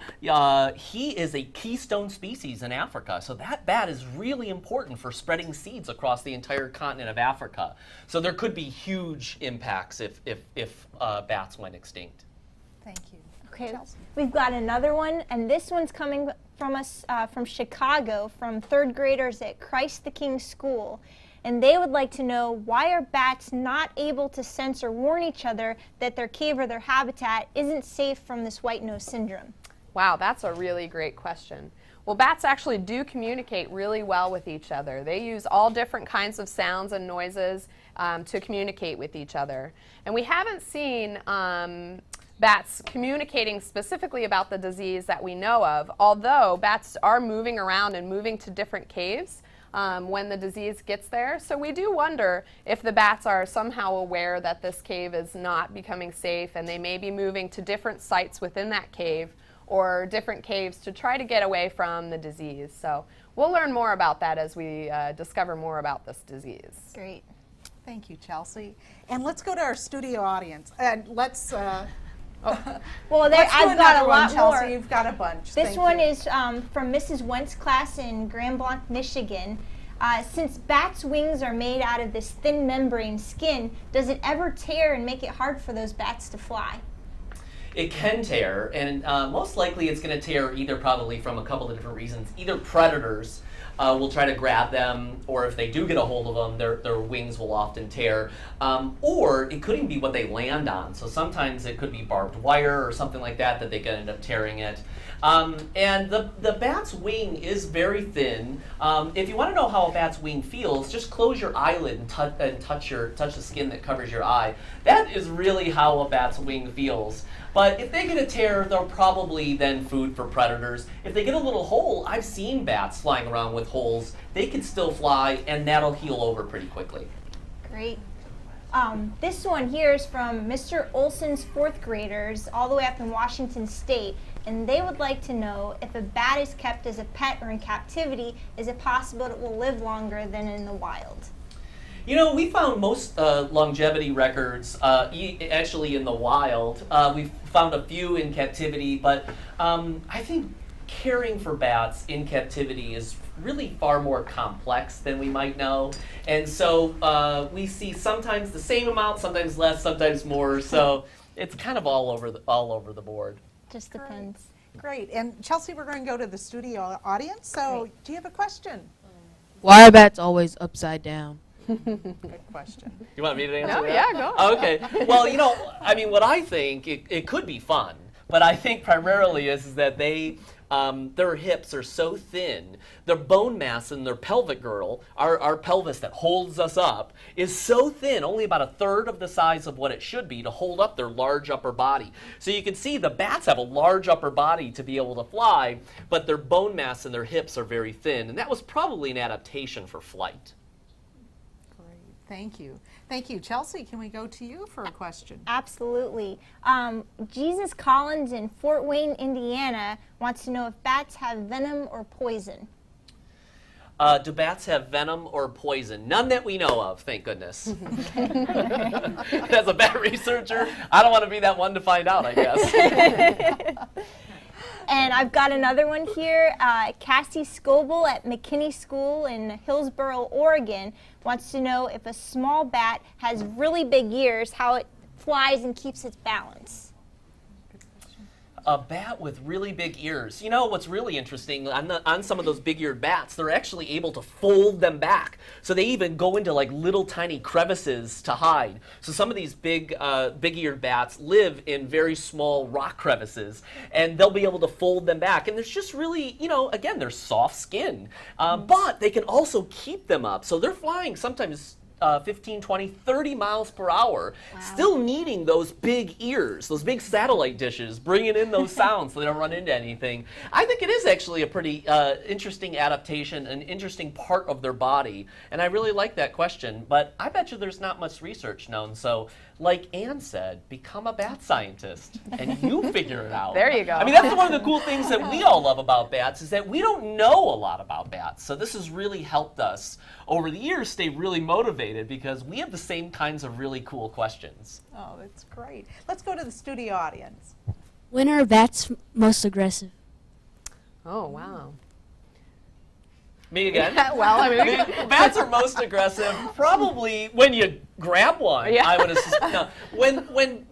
he is a keystone species in Africa. So that bat is really important for spreading seeds across the entire continent of Africa. So there could be huge impacts if bats went extinct. Thank you. Okay, Chelsea. we've got another one, and this one's coming from us from Chicago, from third graders at Christ the King School. And they would like to know, why are bats not able to sense or warn each other that their cave or their habitat isn't safe from this white nose syndrome? Wow, that's a really great question. Well, bats actually do communicate really well with each other. They use all different kinds of sounds and noises to communicate with each other. And we haven't seen bats communicating specifically about the disease that we know of, although bats are moving around and moving to different caves when the disease gets there. So we do wonder if the bats are somehow aware that this cave is not becoming safe, and they may be moving to different sites within that cave or different caves to try to get away from the disease. So we'll learn more about that as we discover more about this disease. Great. Thank you, Chelsea. And let's go to our studio audience. And let's Well, let's do I've got another a one, lot Chelsea. more. You've got a bunch. This Thank one you. is from Mrs. Wentz class in Grand Blanc, Michigan. Since bats' wings are made out of this thin membrane skin, does it ever tear and make it hard for those bats to fly? It can tear, and most likely it's going to tear either probably from a couple of different reasons. Either predators will try to grab them, or if they do get a hold of them, their wings will often tear. Or it could even be what they land on. So sometimes it could be barbed wire or something like that they can end up tearing it. And the bat's wing is very thin. If you want to know how a bat's wing feels, just close your eyelid and touch the skin that covers your eye. That is really how a bat's wing feels. But if they get a tear, they're probably then food for predators. If they get a little hole, I've seen bats flying around with holes. They can still fly, and that'll heal over pretty quickly. Great. This one here is from Mr. Olson's fourth graders all the way up in Washington State, and they would like to know, if a bat is kept as a pet or in captivity, is it possible it will live longer than in the wild? You know, we found most longevity records actually in the wild. We've found a few in captivity, but I think caring for bats in captivity is really far more complex than we might know. And so we see sometimes the same amount, sometimes less, sometimes more. So it's kind of all over the board. Just depends. Great. And Chelsea, we're going to go to the studio audience. So Great. do you have a question? Why are bats always upside down? Good question. You want me to answer No, that? yeah, go. Oh, okay. Well, you know, I mean, what I think, it could be fun, but I think primarily is that they, their hips are so thin, their bone mass in their pelvic girdle, our pelvis that holds us up, is so thin, only about a third of the size of what it should be to hold up their large upper body. So you can see the bats have a large upper body to be able to fly, but their bone mass and their hips are very thin, and that was probably an adaptation for flight. Great. Thank you. Thank you. Chelsea, can we go to you for a question? Absolutely. Jesus Collins in Fort Wayne, Indiana wants to know if bats have venom or poison. Do bats have venom or poison? None that we know of, thank goodness. As a bat researcher, I don't want to be that one to find out, I guess. And I've got another one here. Cassie Scoble at McKinney School in Hillsboro, Oregon, wants to know if a small bat has really big ears, how it flies and keeps its balance. A bat with really big ears. You know what's really interesting, on some of those big-eared bats, they're actually able to fold them back. So they even go into like little tiny crevices to hide. So some of these big-eared bats live in very small rock crevices, and they'll be able to fold them back. And there's just really, you know, again, they're soft skin. But they can also keep them up. So they're flying sometimes 15, 20, 30 miles per hour, still needing those big ears, those big satellite dishes, bringing in those sounds so they don't run into anything. I think it is actually a pretty interesting adaptation, an interesting part of their body, and I really like that question, but I bet you there's not much research known, so like Ann said, become a bat scientist, and you figure it out. There you go. I mean, that's one of the cool things that we all love about bats, is that we don't know a lot about bats, so this has really helped us over the years stay really motivated because we have the same kinds of really cool questions. Oh, that's great. Let's go to the studio audience. When are bats most aggressive? Oh, wow. Me again? Well, I mean, Bats are most aggressive probably when you grab one. Yeah. I would assume. No,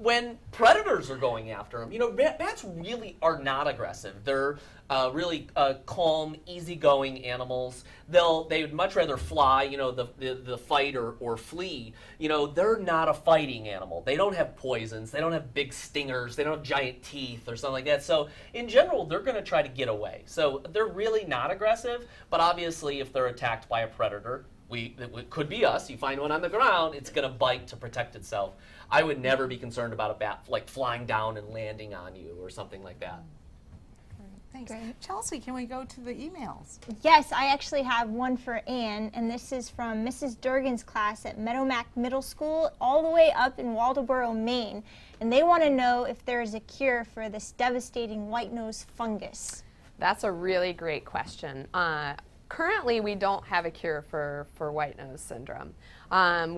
when predators are going after them, you know, bats really are not aggressive. They're really calm, easygoing animals. They would much rather fly, you know, the fight or flee. You know, they're not a fighting animal. They don't have poisons. They don't have big stingers. They don't have giant teeth or something like that. So in general, they're going to try to get away. So they're really not aggressive. But obviously, if they're attacked by a predator, it could be us. You find one on the ground, it's going to bite to protect itself. I would never be concerned about a bat like flying down and landing on you or something like that. Thanks. Chelsea, can we go to the emails? Yes, I actually have one for Anne, and this is from Mrs. Durgan's class at Meadowmack Middle School, all the way up in Waldoboro, Maine. And they want to know if there is a cure for this devastating white-nose fungus. that's a really great question. Currently, we don't have a cure for white nose syndrome.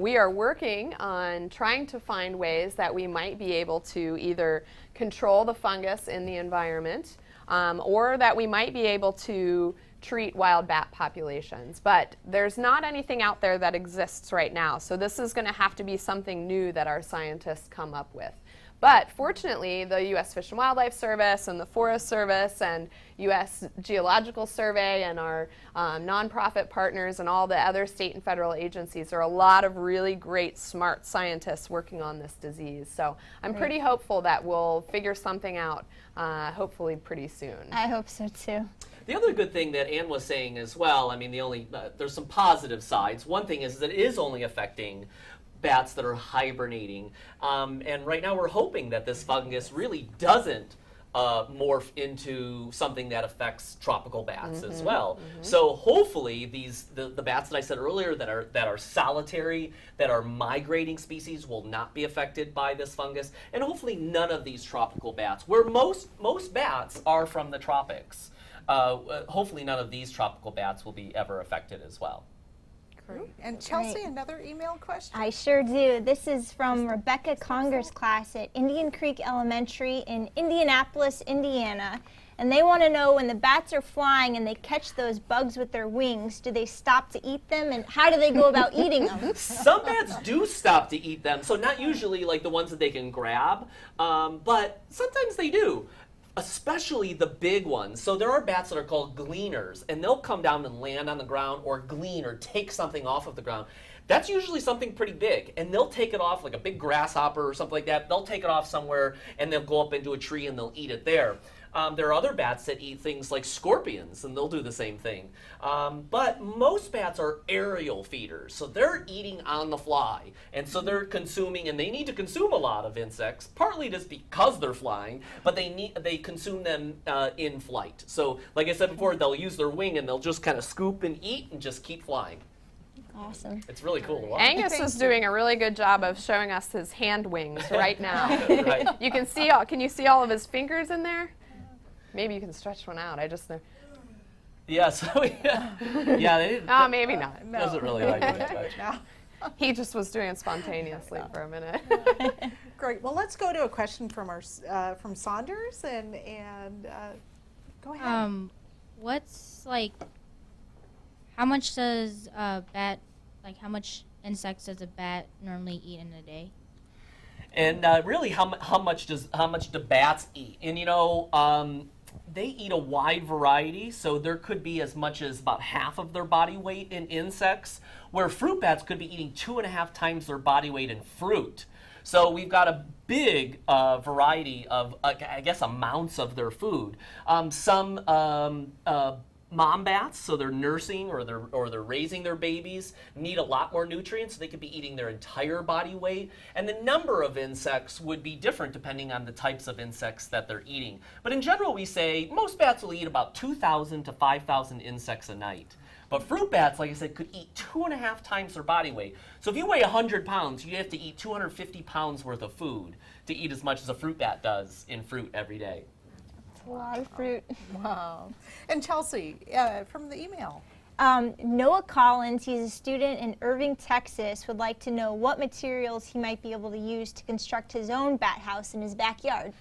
We are working on trying to find ways that we might be able to either control the fungus in the environment or that we might be able to treat wild bat populations. But there's not anything out there that exists right now. So this is going to have to be something new that our scientists come up with. But fortunately, the U.S. Fish and Wildlife Service and the Forest Service and U.S. Geological Survey and our nonprofit partners and all the other state and federal agencies, there are a lot of really great, smart scientists working on this disease. So I'm pretty hopeful that we'll figure something out, hopefully pretty soon. I hope so too. The other good thing that Ann was saying as well, I mean, there's some positive sides. One thing is that it is only affecting bats that are hibernating. And right now we're hoping that this fungus really doesn't morph into something that affects tropical bats as well. So hopefully the bats that I said earlier that are solitary, that are migrating species will not be affected by this fungus. And hopefully none of these tropical bats, where most bats are from the tropics, hopefully none of these tropical bats will be ever affected as well. Great. And Chelsea, another email question? I sure do. This is from Rebecca Conger's class at Indian Creek Elementary in Indianapolis, Indiana. And they want to know, when the bats are flying and they catch those bugs with their wings, do they stop to eat them, and how do they go about eating them? Some bats do stop to eat them, so not usually like the ones that they can grab, but sometimes they do. Especially the big ones. So there are bats that are called gleaners, and they'll come down and land on the ground or glean or take something off of the ground. That's usually something pretty big, and they'll take it off like a big grasshopper or something like that. They'll take it off somewhere, and they'll go up into a tree and they'll eat it there. There are other bats that eat things like scorpions, and they'll do the same thing. But most bats are aerial feeders, so they're eating on the fly. And so they're consuming, and they need to consume a lot of insects, partly just because they're flying, but they consume them in flight. So like I said before, they'll use their wing, and they'll just kind of scoop and eat and just keep flying. Awesome. It's really cool to watch. Angus is doing a really good job of showing us his hand wings right now. Right. You can see can you see all of his fingers in there? Maybe you can stretch one out. I just know. Yeah, so yeah, they didn't. Oh, maybe not. Doesn't really like it. But. He just was doing it spontaneously for a minute. Great. Well, let's go to a question from from Saunders, and Go ahead. What's like, how much does a bat, like how much insects does a bat normally eat in a day? And really, how much do bats eat? And they eat a wide variety, so there could be as much as about half of their body weight in insects, where fruit bats could be eating 2.5 times their body weight in fruit. So we've got a big variety of, I guess, amounts of their food. Some mom bats, so they're nursing or they're raising their babies, need a lot more nutrients, so they could be eating their entire body weight. And the number of insects would be different depending on the types of insects that they're eating. But in general, we say most bats will eat about 2,000 to 5,000 insects a night. But fruit bats, like I said, could eat 2.5 times their body weight. So if you weigh 100 pounds, you have to eat 250 pounds worth of food to eat as much as a fruit bat does in fruit every day. A lot of fruit. Wow. And Chelsea, from the email. Noah Collins, he's a student in Irving, Texas, would like to know what materials he might be able to use to construct his own bat house in his backyard.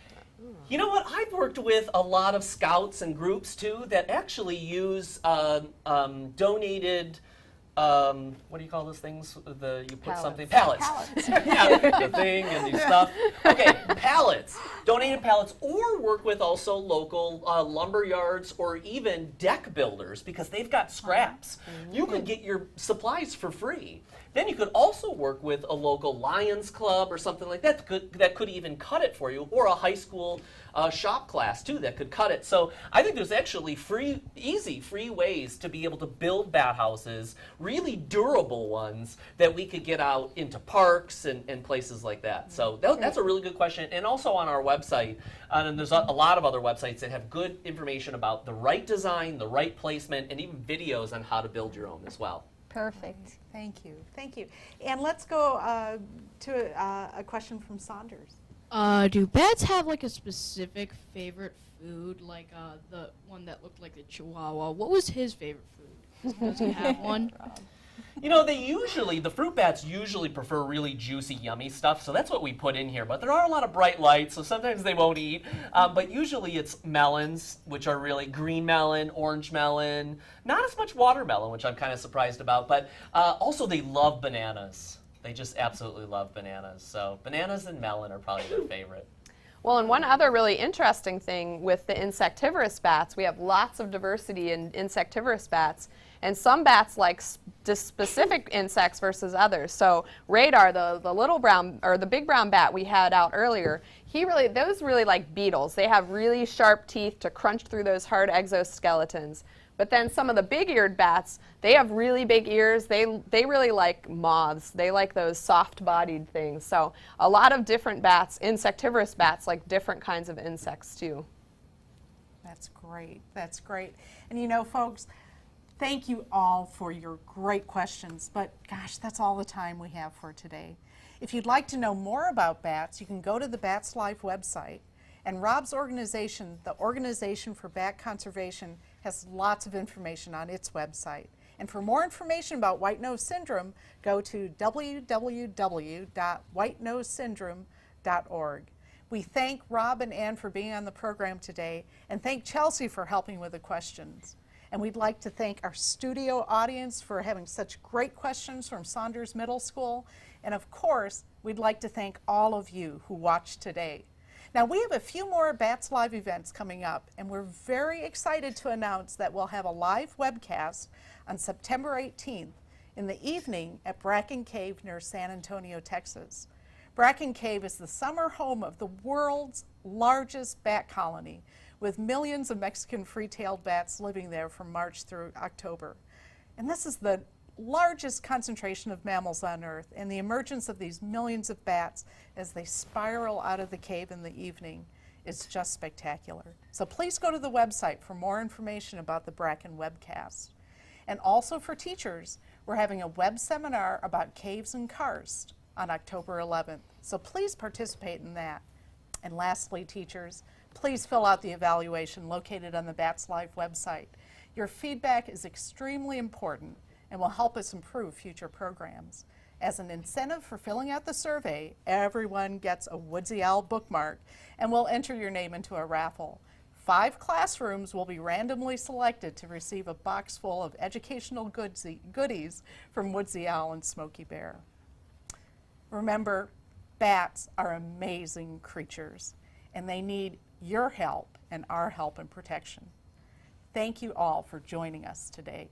You know what? I've worked with a lot of scouts and groups too that actually use donated. What do you call those things? You put something pallets. Yeah, the thing and the stuff. Okay, pallets, donated pallets, or work with also local lumber yards or even deck builders because they've got scraps. You could get your supplies for free. Then you could also work with a local Lions Club or something like that that could even cut it for you, or a high school shop class too that could cut it. So I think there's actually easy free ways to be able to build bat houses, really durable ones that we could get out into parks and places like that. So that's a really good question. And also on our website, and there's a lot of other websites that have good information about the right design, the right placement, and even videos on how to build your own as well. Perfect. Thank you. Thank you. And let's go to a question from Saunders. Do bats have like a specific favorite food, like the one that looked like the Chihuahua? What was his favorite food? Does he have one? You know, the fruit bats usually prefer really juicy, yummy stuff, so that's what we put in here. But there are a lot of bright lights, so sometimes they won't eat. But usually it's melons, which are really green melon, orange melon, not as much watermelon, which I'm kind of surprised about. But also they love bananas. They just absolutely love bananas. So bananas and melon are probably their favorite. Well, and one other really interesting thing with the insectivorous bats, we have lots of diversity in insectivorous bats, and some bats like specific insects versus others. So Radar, the little brown or the big brown bat we had out earlier, those really like beetles. They have really sharp teeth to crunch through those hard exoskeletons. But then some of the big-eared bats, they have really big ears. They really like moths. They like those soft-bodied things. So a lot of different bats, insectivorous bats, like different kinds of insects too. That's great. That's great. And you know, folks, thank you all for your great questions. But gosh, that's all the time we have for today. If you'd like to know more about bats, you can go to the BatsLive website. And Rob's organization, the Organization for Bat Conservation, has lots of information on its website. And for more information about white nose syndrome, go to www.whitenosesyndrome.org. We thank Rob and Ann for being on the program today, and thank Chelsea for helping with the questions. And we'd like to thank our studio audience for having such great questions from Saunders Middle School. And of course, we'd like to thank all of you who watched today. Now, we have a few more BatsLive events coming up, and we're very excited to announce that we'll have a live webcast on September 18th in the evening at Bracken Cave near San Antonio, Texas. Bracken Cave is the summer home of the world's largest bat colony, with millions of Mexican free-tailed bats living there from March through October. And this is the largest concentration of mammals on Earth, and the emergence of these millions of bats as they spiral out of the cave in the evening is just spectacular. So please go to the website for more information about the Bracken webcast. And also for teachers, we're having a web seminar about caves and karst on October 11th. So please participate in that. And lastly, teachers, please fill out the evaluation located on the BatsLive website. Your feedback is extremely important and will help us improve future programs. As an incentive for filling out the survey, everyone gets a Woodsy Owl bookmark, and we'll enter your name into a raffle. 5 classrooms will be randomly selected to receive a box full of educational goodies from Woodsy Owl and Smokey Bear. Remember, bats are amazing creatures, and they need your help and our help and protection. Thank you all for joining us today.